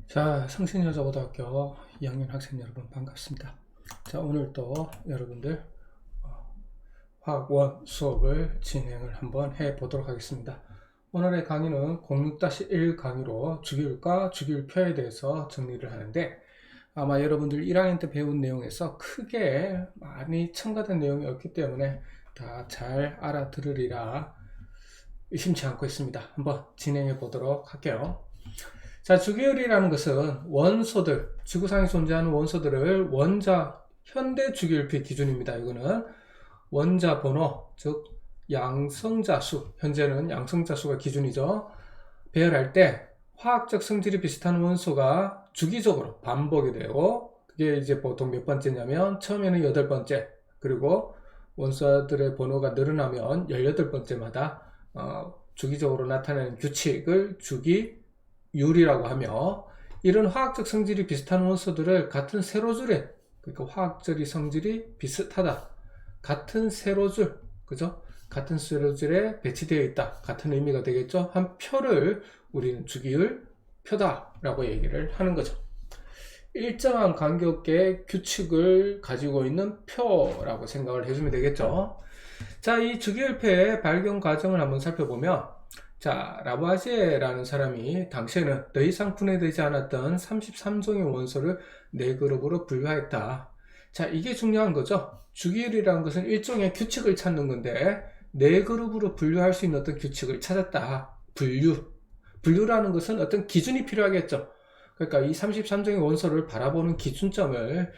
자, 성신여자고등학교 2학년 학생 여러분 반갑습니다. 자, 오늘 또 여러분들 화학원 수업을 진행을 한번 해 보도록 하겠습니다. 오늘의 강의는 06-1 강의로 주기율과 주기율표에 대해서 정리를 하는데, 아마 여러분들 1학년 때 배운 내용에서 크게 많이 첨가된 내용이 없기 때문에 다 잘 알아들으리라 의심치 않고 있습니다. 한번 진행해 보도록 할게요. 자, 주기율이라는 것은 원소들, 지구상에 존재하는 원소들을 현대 주기율표 기준입니다. 이거는 원자 번호, 즉 양성자 수, 현재는 양성자 수가 기준이죠. 배열할 때 화학적 성질이 비슷한 원소가 주기적으로 반복이 되고, 그게 이제 보통 몇 번째냐면 처음에는 8번째, 그리고 원소들의 번호가 늘어나면 18번째마다 주기적으로 나타나는 규칙을 주기율이라고 하며, 이런 화학적 성질이 비슷한 원소들을 같은 세로줄에, 그러니까 화학적 성질이 비슷하다, 같은 세로줄, 그죠? 같은 세로줄에 배치되어 있다, 같은 의미가 되겠죠? 한 표를 우리는 주기율 표다라고 얘기를 하는 거죠. 일정한 간격의 규칙을 가지고 있는 표라고 생각을 해주면 되겠죠. 자, 이 주기율표의 발견 과정을 한번 살펴보면, 자, 라부아지에라는 사람이 당시에는 더 이상 분해되지 않았던 33종의 원소를 4그룹으로 분류하였다. 자, 이게 중요한 거죠. 주기율이라는 것은 일종의 규칙을 찾는 건데, 4그룹으로 분류할 수 있는 어떤 규칙을 찾았다. 분류라는 것은 어떤 기준이 필요하겠죠. 그러니까 이 33종의 원소를 바라보는 기준점을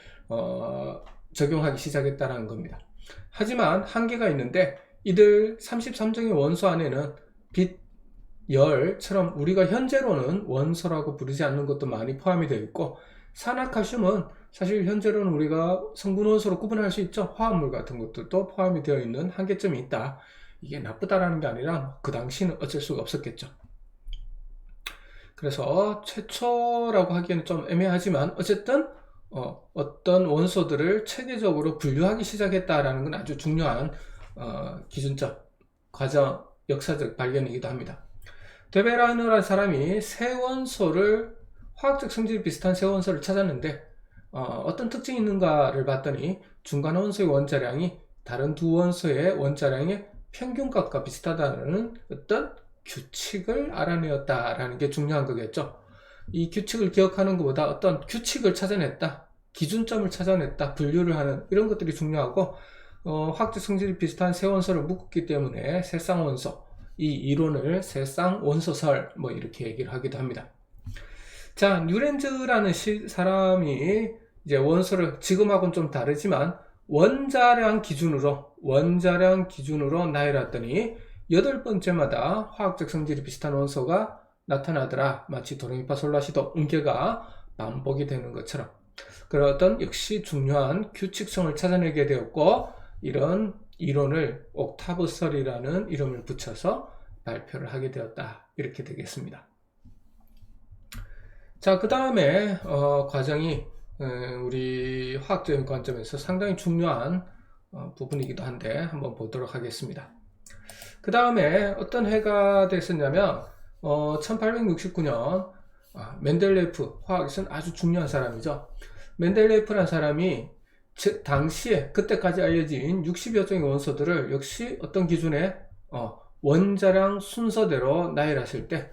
적용하기 시작했다는 겁니다. 하지만 한계가 있는데, 이들 33종의 원소 안에는 빛, 열처럼 우리가 현재로는 원소라고 부르지 않는 것도 많이 포함이 되어 있고, 산화칼슘은 사실 현재로는 우리가 성분 원소로 구분할 수 있죠. 화합물 같은 것들도 포함이 되어 있는 한계점이 있다. 이게 나쁘다라는 게 아니라 그 당시는 어쩔 수가 없었겠죠. 그래서 최초라고 하기에는 좀 애매하지만 어쨌든 어떤 원소들을 체계적으로 분류하기 시작했다라는 건 아주 중요한 기준점, 과정, 역사적 발견이기도 합니다. 데베라이너라는 사람이 세 원소를, 화학적 성질이 비슷한 세 원소를 찾았는데 어떤 특징이 있는가를 봤더니 중간 원소의 원자량이 다른 두 원소의 원자량의 평균값과 비슷하다는 어떤 규칙을 알아내었다라는 게 중요한 거겠죠. 이 규칙을 기억하는 것보다 어떤 규칙을 찾아냈다, 기준점을 찾아냈다, 분류를 하는 이런 것들이 중요하고, 화학적 성질이 비슷한 세 원소를 묶었기 때문에 세쌍원소, 이 이론을 세쌍원소설 뭐 이렇게 얘기를 하기도 합니다. 자, 뉴렌즈라는 사람이 이제 원소를 지금하고는 좀 다르지만 원자량 기준으로 나열했더니 8번째마다 화학적 성질이 비슷한 원소가 나타나더라. 마치 도레미파솔라시도 음계가 반복이 되는 것처럼. 그런 어떤 역시 중요한 규칙성을 찾아내게 되었고, 이런 이론을 옥타브설이라는 이름을 붙여서 발표를 하게 되었다. 이렇게 되겠습니다. 자, 그 다음에 과정이 우리 화학적인 관점에서 상당히 중요한 부분이기도 한데 한번 보도록 하겠습니다. 그 다음에 어떤 해가 됐었냐면 1869년 멘델레이프, 화학에서는 아주 중요한 사람이죠. 멘델레이프라는 사람이 당시에 그때까지 알려진 60여 종의 원소들을 역시 어떤 기준에 원자량 순서대로 나열했을 때,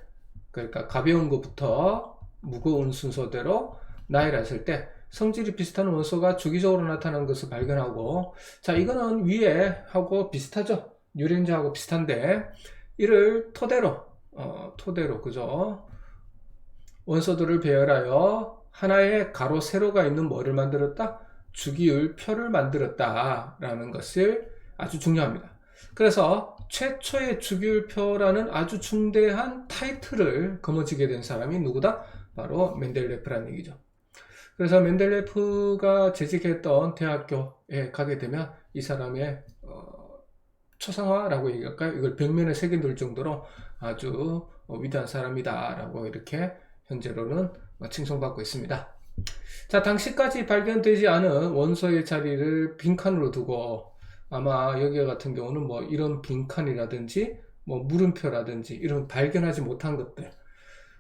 그러니까 가벼운 것부터 무거운 순서대로 나열했을 때 성질이 비슷한 원소가 주기적으로 나타나는 것을 발견하고, 자, 이거는 위에 하고 비슷하죠. 뉴렌즈하고 비슷한데, 이를 토대로 그죠? 원소들을 배열하여 하나의 가로 세로가 있는 뭐를 만들었다? 주기율표를 만들었다라는 것을 아주 중요합니다. 그래서 최초의 주기율표라는 아주 중대한 타이틀을 거머쥐게 된 사람이 누구다? 바로 멘델레프라는 얘기죠. 그래서 멘델레프가 재직했던 대학교에 가게 되면 이 사람의 초상화라고 얘기할까요? 이걸 벽면에 새겨둘 정도로 아주 위대한 사람이다 라고 이렇게 현재로는 칭송받고 있습니다. 자, 당시까지 발견되지 않은 원소의 자리를 빈칸으로 두고, 아마 여기 같은 경우는 뭐 이런 빈칸이라든지 뭐 물음표라든지 이런 발견하지 못한 것들,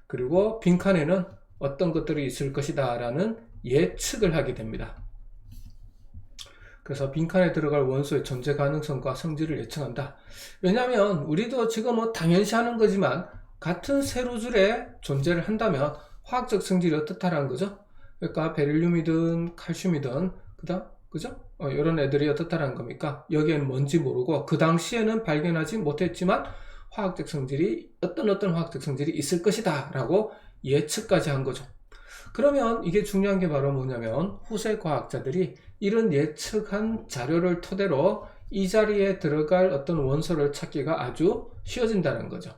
그리고 빈칸에는 어떤 것들이 있을 것이다 라는 예측을 하게 됩니다. 그래서 빈칸에 들어갈 원소의 존재 가능성과 성질을 예측한다. 왜냐하면 우리도 지금 뭐 당연시 하는 거지만 같은 세로줄에 존재를 한다면 화학적 성질이 어떻다라는 거죠. 그러니까 베릴륨이든 칼슘이든 그죠? 이런 애들이 어떻다라는 겁니까? 여기에는 뭔지 모르고 그 당시에는 발견하지 못했지만 화학적 성질이 어떤 화학적 성질이 있을 것이다 라고 예측까지 한 거죠. 그러면 이게 중요한 게 바로 뭐냐면 후세 과학자들이 이런 예측한 자료를 토대로 이 자리에 들어갈 어떤 원소를 찾기가 아주 쉬워진다는 거죠.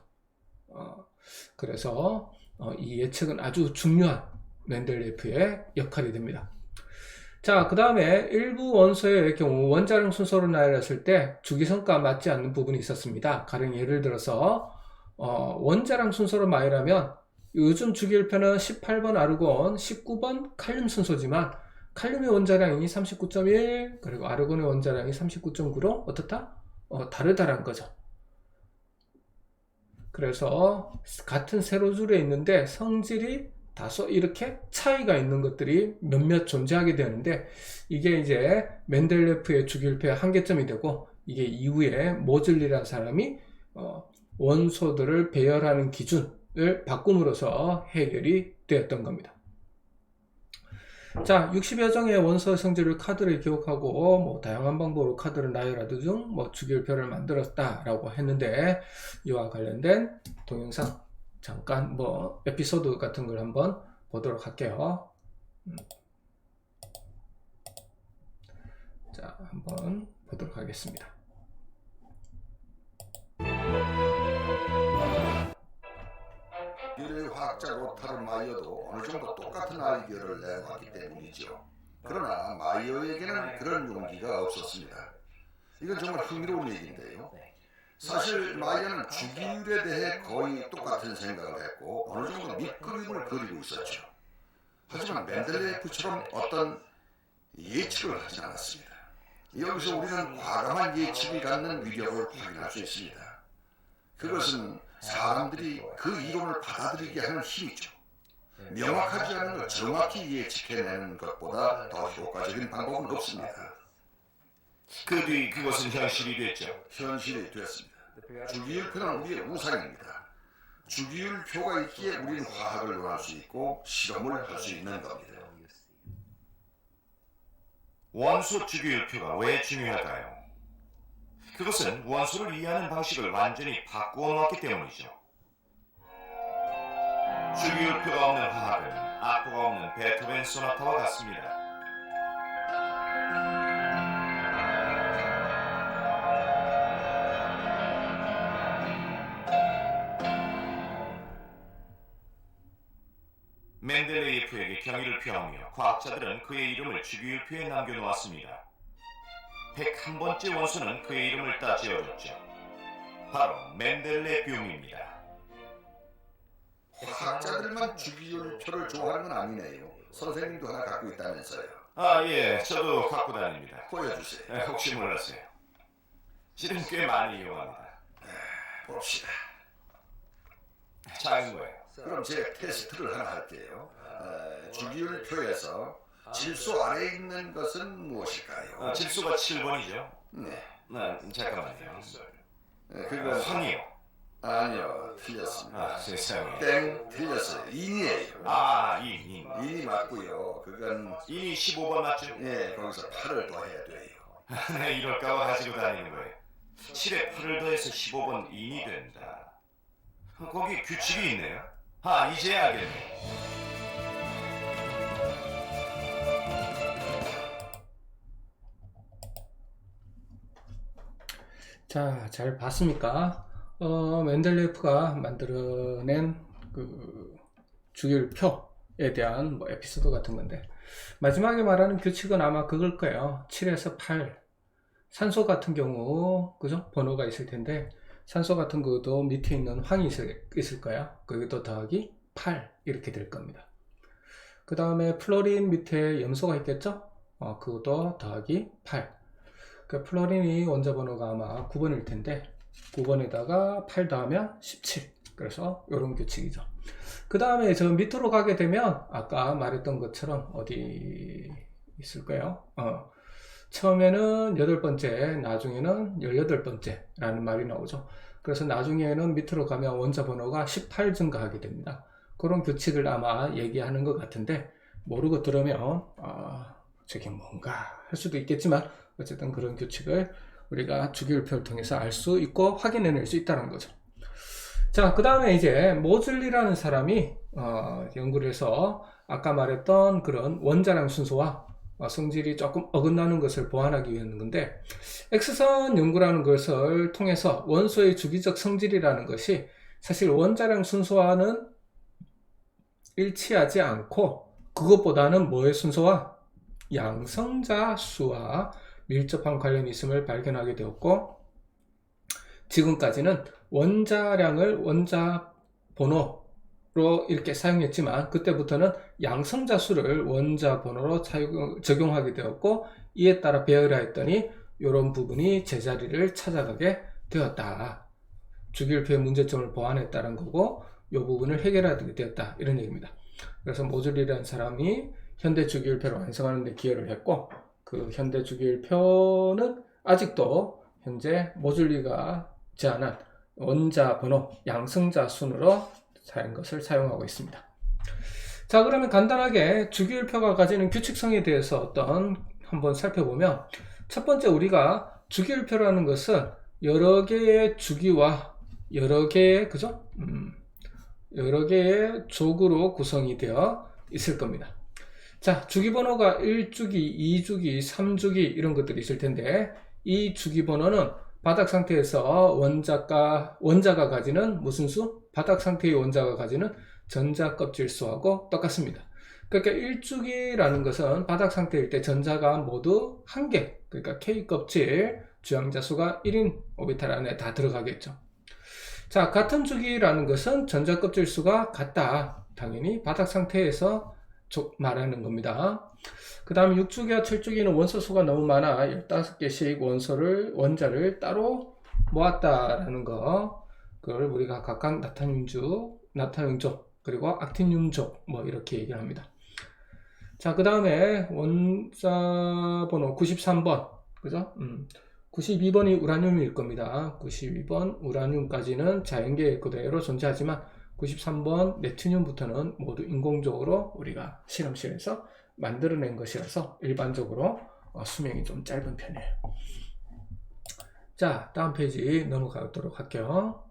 그래서 이 예측은 아주 중요한 멘델레이프의 역할이 됩니다. 자, 그 다음에 일부 원소의 경우 원자량 순서로 나열했을 때 주기성과 맞지 않는 부분이 있었습니다. 가령 예를 들어서 원자량 순서로 나열하면 요즘 주기율표는 18번 아르곤, 19번 칼륨 순서지만 칼륨의 원자량이 39.1 그리고 아르곤의 원자량이 39.9로 어떻다? 다르다란 거죠. 그래서 같은 세로줄에 있는데 성질이 다소 이렇게 차이가 있는 것들이 몇몇 존재하게 되는데 이게 이제 멘델레프의 주기율표의 한계점이 되고 이게 이후에 모즐리라는 사람이 원소들을 배열하는 기준을 바꿈으로써 해결이 되었던 겁니다. 자, 60여 종의 원소 성질을 카드를 기억하고 뭐 다양한 방법으로 카드를 나열하던 중 뭐 주기율표를 만들었다라고 했는데 이와 관련된 동영상 잠깐 뭐 에피소드 같은 걸 한번 보도록 할게요. 자, 한번 보도록 하겠습니다. 유일 화학자 로타르 마이어도 어느 정도 똑같은 아이디어를 내놓았기 때문이죠. 그러나 마이어에게는 그런 용기가 없었습니다. 이건 정말 흥미로운 얘기인데요. 사실 마이어는 주기율에 대해 거의 똑같은 생각을 했고 어느 정도 밑그림을 그리고 있었죠. 하지만 멘델레예프처럼 어떤 예측을 하지 않았습니다. 여기서 우리는 과감한 예측이 갖는 위력을 확인할 수 있습니다. 그것은 사람들이 그 이론을 받아들이게 하는 힘이죠. 명확하지 않은 걸 정확히 예측해내는 것보다 더 효과적인 방법은 없습니다. 그 뒤 그것은 현실이 됐죠. 현실이 됐습니다. 주기율표는 우리의 우상입니다. 주기율표가 있기에 우리는 화학을 논할 수 있고 실험을 할 수 있는 겁니다. 원소 주기율표가 왜 중요할까요? 그것은 원소를 이해하는 방식을 완전히 바꾸어 놓았기 때문이죠. 주기율표가 없는 화학은 악보가 없는 베토벤 소나타와 같습니다. 멘델레예프에게 경의를 표하며 과학자들은 그의 이름을 주기율표에 남겨놓았습니다. 101번째 원소는 그의 이름을 따 지어줬죠. 바로 멘델레뷸입니다. 화학자들만 주기율표를 좋아하는 건 아니네요. 선생님도 하나 갖고 있다면서요. 아, 예, 저도 갖고 다닙니다. 보여주세요. 혹시 몰랐어요. 실은 꽤 많이 이용합니다. 봅시다. 작은 거예요. 그럼 제가 테스트를 하나 할게요. 주기율표에서 질소 아래에 있는 것은 무엇일까요? 질소가 7번이죠. 네. 잠깐만요. 그건 황이요. 아니요, 틀렸습니다. 세상에. 땡, 틀렸어요. 인이에요. 인. 인이 맞고요. 그건 인이 15번 맞죠? 예, 거기서 8을 더해야 돼요. 네, 이럴까봐 가지고 다니는 거예요. 7에 8을 더해서 15번 인이 된다. 거기 규칙이 있네요. 이제 알겠네. 자, 잘 봤습니까? 멘델레예프가 만들어낸 그 주기율표에 대한 뭐 에피소드 같은 건데 마지막에 말하는 규칙은 아마 그걸 거예요. 7에서 8 산소 같은 경우 그죠? 번호가 있을 텐데 산소 같은 것도 밑에 있는 황이 있을 거야. 거기도 더하기 8 이렇게 될 겁니다. 그 다음에 플로린 밑에 염소가 있겠죠? 그것도 더하기 8. 그 플로린이 원자 번호가 아마 9번일 텐데 9번에다가 8 더하면 17 그래서 이런 규칙이죠. 그 다음에 저 밑으로 가게 되면 아까 말했던 것처럼 어디 있을까요? 처음에는 8번째, 나중에는 18번째 라는 말이 나오죠. 그래서 나중에는 밑으로 가면 원자 번호가 18 증가하게 됩니다. 그런 규칙을 아마 얘기하는 것 같은데, 모르고 들으면 저게 뭔가 할 수도 있겠지만 어쨌든 그런 규칙을 우리가 주기율표를 통해서 알 수 있고 확인해낼 수 있다는 거죠. 자, 그 다음에 이제 모즐리라는 사람이 연구를 해서 아까 말했던 그런 원자량 순서와 성질이 조금 어긋나는 것을 보완하기 위한 건데, X선 연구라는 것을 통해서 원소의 주기적 성질이라는 것이 사실 원자량 순서와는 일치하지 않고, 그것보다는 뭐의 순서와 양성자 수와 밀접한 관련이 있음을 발견하게 되었고, 지금까지는 원자량을 원자 번호로 이렇게 사용했지만 그때부터는 양성자 수를 원자 번호로 적용하게 되었고, 이에 따라 배열하였더니 이런 부분이 제자리를 찾아가게 되었다. 주기율표의 문제점을 보완했다는 거고, 이 부분을 해결하게 되었다, 이런 얘기입니다. 그래서 모즐리라는 사람이 현대 주기율표를 완성하는 데 기여를 했고, 그 현대 주기율표는 아직도 현재 모즐리가 제안한 원자 번호 양성자 순으로 것을 사용하고 있습니다. 자, 그러면 간단하게 주기율표가 가지는 규칙성에 대해서 한번 살펴보면, 첫 번째 우리가 주기율표라는 것은 여러 개의 주기와 여러 개의 족으로 구성이 되어 있을 겁니다. 자, 주기 번호가 1주기, 2주기, 3주기 이런 것들이 있을 텐데, 이 주기 번호는 바닥 상태에서 원자가 가지는 무슨 수? 바닥 상태의 원자가 가지는 전자 껍질 수하고 똑같습니다. 그러니까 1주기라는 것은 바닥 상태일 때 전자가 모두 1개, 그러니까 K 껍질 주양자 수가 1인 오비탈 안에 다 들어가겠죠. 자, 같은 주기라는 것은 전자 껍질 수가 같다. 당연히 바닥 상태에서 말하는 겁니다. 그 다음에 6주기와 7주기는 원소 수가 너무 많아 15개씩 원자를 따로 모았다라는 거, 그걸 우리가 각각 나트륨족 그리고 악틴륨족 이렇게 얘기를 합니다. 자, 그 다음에 원자 번호 93번, 그죠? 92번이 우라늄일 겁니다. 92번 우라늄까지는 자연계에 그대로 존재하지만 93번 네트늄부터는 모두 인공적으로 우리가 실험실에서 만들어낸 것이라서 일반적으로 수명이 좀 짧은 편이에요. 자, 다음 페이지 넘어가도록 할게요.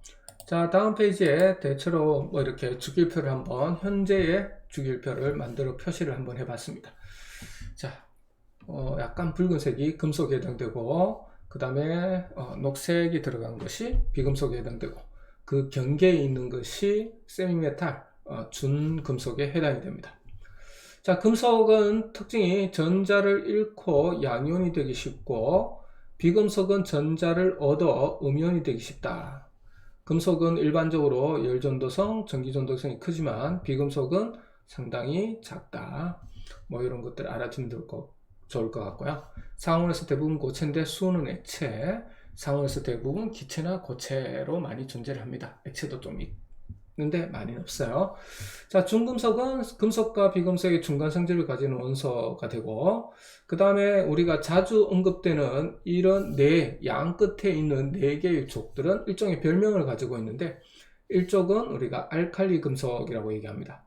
자, 다음 페이지에 대체로 이렇게 주기율표를 현재의 주기율표를 만들어 표시를 한번 해봤습니다. 자, 약간 붉은색이 금속에 해당되고, 그 다음에 녹색이 들어간 것이 비금속에 해당되고, 그 경계에 있는 것이 세미메탈, 준금속에 해당이 됩니다. 자, 금속은 특징이 전자를 잃고 양이온이 되기 쉽고, 비금속은 전자를 얻어 음이온이 되기 쉽다. 금속은 일반적으로 열전도성, 전기전도성이 크지만 비금속은 상당히 작다. 이런 것들 알아두면 좋을 것 같고요. 상온에서 대부분 고체인데 수은 액체, 상온에서 대부분 기체나 고체로 많이 존재를 합니다. 액체도 좀 있는데 많이는 없어요. 자, 중금속은 금속과 비금속의 중간 성질을 가지는 원소가 되고, 그 다음에 우리가 자주 언급되는 이런 양 끝에 있는 4개의 족들은 일종의 별명을 가지고 있는데, 일족은 우리가 알칼리 금속이라고 얘기합니다.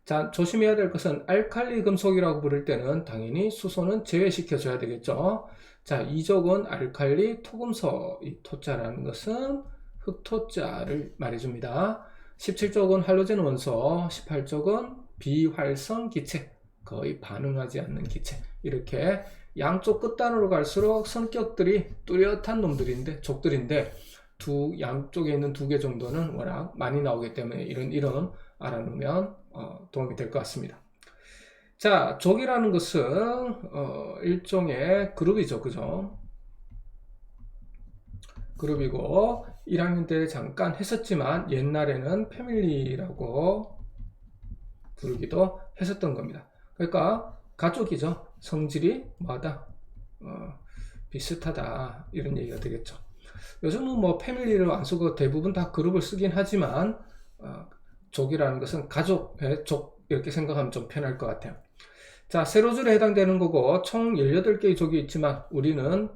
자, 조심해야 될 것은 알칼리 금속이라고 부를 때는 당연히 수소는 제외시켜줘야 되겠죠. 자, 이족은 알칼리 토금속, 이 토자라는 것은 흑토자를 말해줍니다. 17쪽은 할로젠 원소, 18쪽은 비활성 기체, 거의 반응하지 않는 기체. 이렇게 양쪽 끝단으로 갈수록 성격들이 뚜렷한 족들인데 양쪽에 있는 2개 정도는 워낙 많이 나오기 때문에 이런 알아놓으면 도움이 될 것 같습니다. 자, 족이라는 것은 일종의 그룹이죠, 그죠? 그룹이고 1학년 때 잠깐 했었지만 옛날에는 패밀리라고 부르기도 했었던 겁니다. 그러니까 가족이죠. 성질이 비슷하다, 이런 얘기가 되겠죠. 요즘은 패밀리를 안 쓰고 대부분 다 그룹을 쓰긴 하지만 족이라는 것은 가족의 족 이렇게 생각하면 좀 편할 것 같아요. 자, 세로줄에 해당되는 거고 총 18개의 족이 있지만 우리는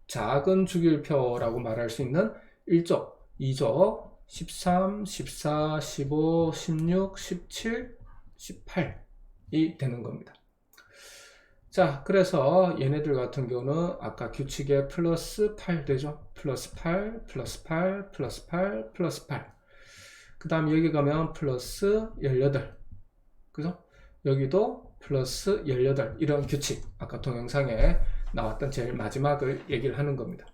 작은 주기율표라고 말할 수 있는 1족, 2족, 13, 14, 15, 16, 17, 18이 되는 겁니다. 자, 그래서 얘네들 같은 경우는 아까 규칙에 플러스 8 되죠. 플러스 8, 플러스 8, 플러스 8, 플러스 8. 그 다음 여기 가면 플러스 18. 그죠? 여기도 플러스 18. 이런 규칙. 아까 동영상에 나왔던 제일 마지막을 얘기를 하는 겁니다.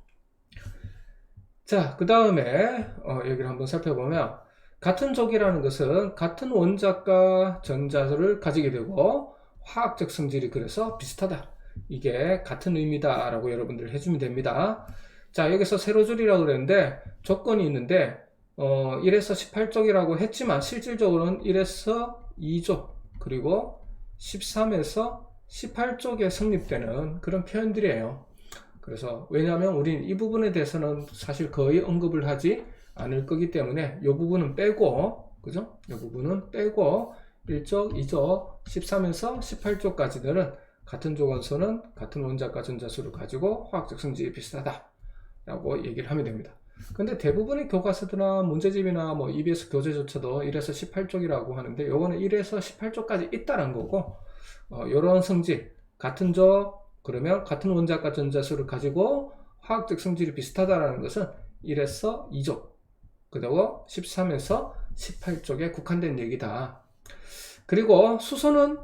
자, 그 다음에 여기를 한번 살펴보면 같은 족이라는 것은 같은 원자과 전자를 가지게 되고 화학적 성질이 그래서 비슷하다. 이게 같은 의미다 라고 여러분들 해주면 됩니다. 자, 여기서 세로줄이라고 그랬는데 조건이 있는데 1에서 18족이라고 했지만 실질적으로는 1에서 2족 그리고 13에서 18족에 성립되는 그런 표현들이에요. 그래서 왜냐하면 우리는 이 부분에 대해서는 사실 거의 언급을 하지 않을 거기 때문에 이 부분은 빼고, 그죠? 이 부분은 빼고 1족, 2족, 13에서 18족까지들은 같은 조건소는 같은 원자과 전자수를 가지고 화학적 성질이 비슷하다 라고 얘기를 하면 됩니다. 근데 대부분의 교과서들이나 문제집이나 뭐 EBS 교재조차도 1에서 18족이라고 하는데 요거는 1에서 18족까지 있다는 거고 요런 성질, 같은 족, 그러면 같은 원자과 전자수를 가지고 화학적 성질이 비슷하다는 것은 1에서 2족, 그리고 13에서 18족에 국한된 얘기다. 그리고 수소는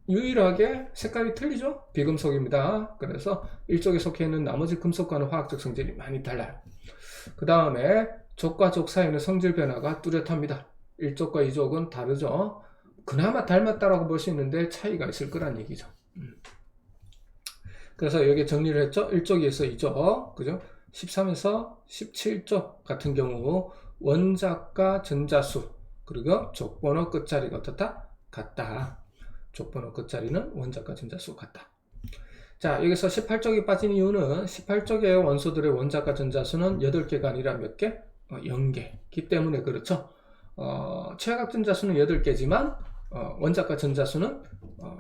유일하게 색깔이 틀리죠? 비금속입니다. 그래서 1족에 속해 있는 나머지 금속과는 화학적 성질이 많이 달라요. 그 다음에 족과 족 사이는 성질 변화가 뚜렷합니다. 1족과 2족은 다르죠. 그나마 닮았다라고 볼 수 있는데 차이가 있을 거란 얘기죠. 그래서 여기 정리를 했죠. 1족에서 2족, 그죠? 13에서 17족 같은 경우 원자과 전자수 그리고 족번호 끝자리가 어떻다? 같다. 족번호 끝자리는 원자과 전자수 같다. 자, 여기서 18족이 빠진 이유는 18족의 원소들의 원자과 전자수는 8개가 아니라 몇 개? 0개이기 때문에 그렇죠. 최각 전자수는 8개지만 원자과 전자수는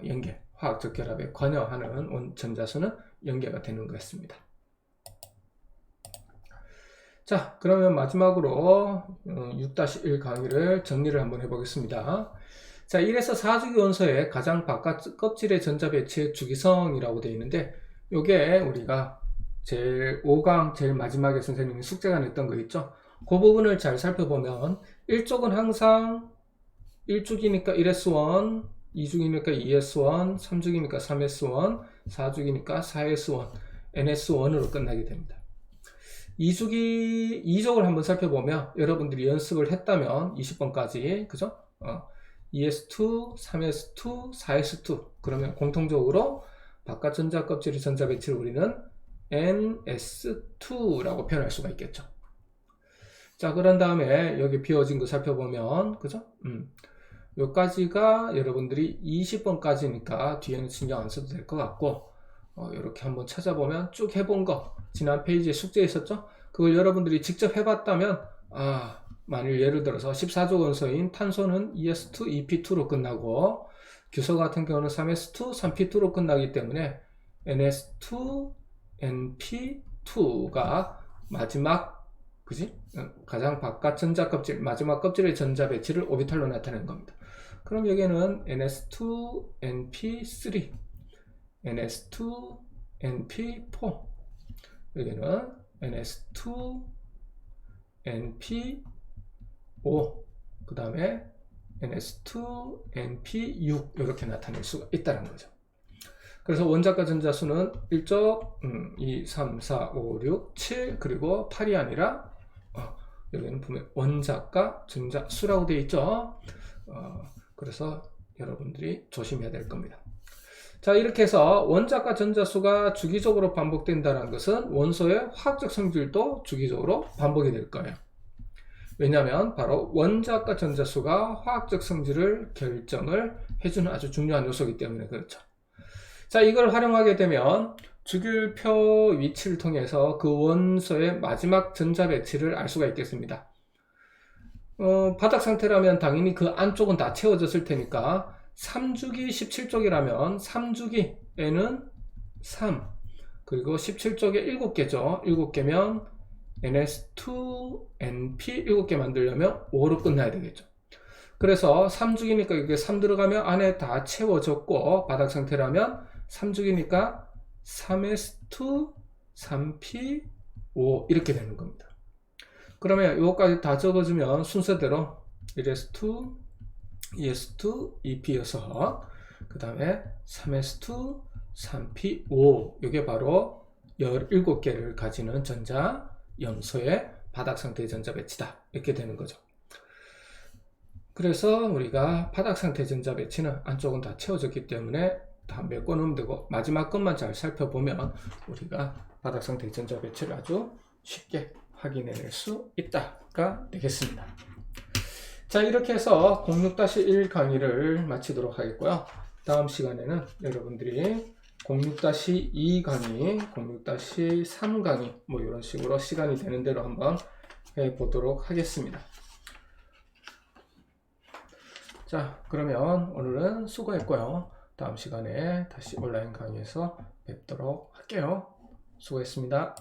0개. 화학적 결합에 관여하는 전자수는 0개가 되는 것입니다. 자, 그러면 마지막으로 6-1 강의를 정리를 한번 해보겠습니다. 자, 1에서 4주기 원소의 가장 바깥 껍질의 전자 배치의 주기성이라고 되어 있는데 요게 우리가 제일 5강 제일 마지막에 선생님이 숙제가 냈던 거 있죠. 그 부분을 잘 살펴보면 1족은 항상 1주기니까 1s1, 2주기니까 2s1, 3주기니까 3s1, 4주기니까 4s1, ns1으로 끝나게 됩니다. 2족을 한번 살펴보면 여러분들이 연습을 했다면 20번까지 그죠? 2s2, 3s2, 4s2 그러면 공통적으로 바깥 전자 껍질의 전자 배치를 우리는 ns2라고 표현할 수가 있겠죠. 자, 그런 다음에 여기 비워진 거 살펴보면 그죠? 요까지가 여러분들이 20번까지니까 뒤에는 신경 안 써도 될 것 같고 이렇게 한번 찾아보면 쭉 해본 거 지난 페이지에 숙제 있었죠? 그걸 여러분들이 직접 해봤다면 만일 예를 들어서 14족 원소인 탄소는 2s2, 2p2로 끝나고 규소 같은 경우는 3s2, 3p2로 끝나기 때문에 ns2, np2가 마지막 그지? 가장 바깥 전자 껍질, 마지막 껍질의 전자 배치를 오비탈로 나타내는 겁니다. 그럼 여기는 ns2, np3, ns2, np4 여기는 ns2, np5 그 다음에 ns2, np6 이렇게 나타낼 수가 있다는 거죠. 그래서 원자과 전자수는 1족 2, 3, 4, 5, 6, 7 그리고 8이 아니라 여기는 보면 원자과 전자수라고 되어 있죠. 그래서 여러분들이 조심해야 될 겁니다. 자, 이렇게 해서 원자과 전자수가 주기적으로 반복된다는 것은 원소의 화학적 성질도 주기적으로 반복이 될 거예요. 왜냐하면 바로 원자과 전자수가 화학적 성질을 결정을 해주는 아주 중요한 요소이기 때문에 그렇죠. 자, 이걸 활용하게 되면 주기율표 위치를 통해서 그 원소의 마지막 전자 배치를 알 수가 있겠습니다. 바닥 상태라면 당연히 그 안쪽은 다 채워졌을 테니까 3주기 17쪽이라면 3주기에는 3 그리고 17쪽에 7개죠. 7개면 NS2, NP 7개 만들려면 5로 끝나야 되겠죠. 그래서 3주기니까 이게 3 들어가면 안에 다 채워졌고 바닥 상태라면 3주기니까 3S2, 3P, 5 이렇게 되는 겁니다. 그러면 이거까지 다 적어주면 순서대로 1S2, 2S2, 2P여서 그 다음에 3S2, 3P, 5 이게 바로 17개를 가지는 전자 염소의 바닥 상태의 전자 배치다 이렇게 되는 거죠. 그래서 우리가 바닥 상태 전자 배치는 안쪽은 다 채워졌기 때문에 다 메꿔놓으면 되고 마지막 것만 잘 살펴보면 우리가 바닥 상태 전자 배치를 아주 쉽게 확인해낼 수 있다가 되겠습니다. 자, 이렇게 해서 06-1 강의를 마치도록 하겠고요. 다음 시간에는 여러분들이 06-2 강의, 06-3 강의 뭐 이런 식으로 시간이 되는 대로 한번 해보도록 하겠습니다. 자, 그러면 오늘은 수고했고요. 다음 시간에 다시 온라인 강의에서 뵙도록 할게요. 수고했습니다.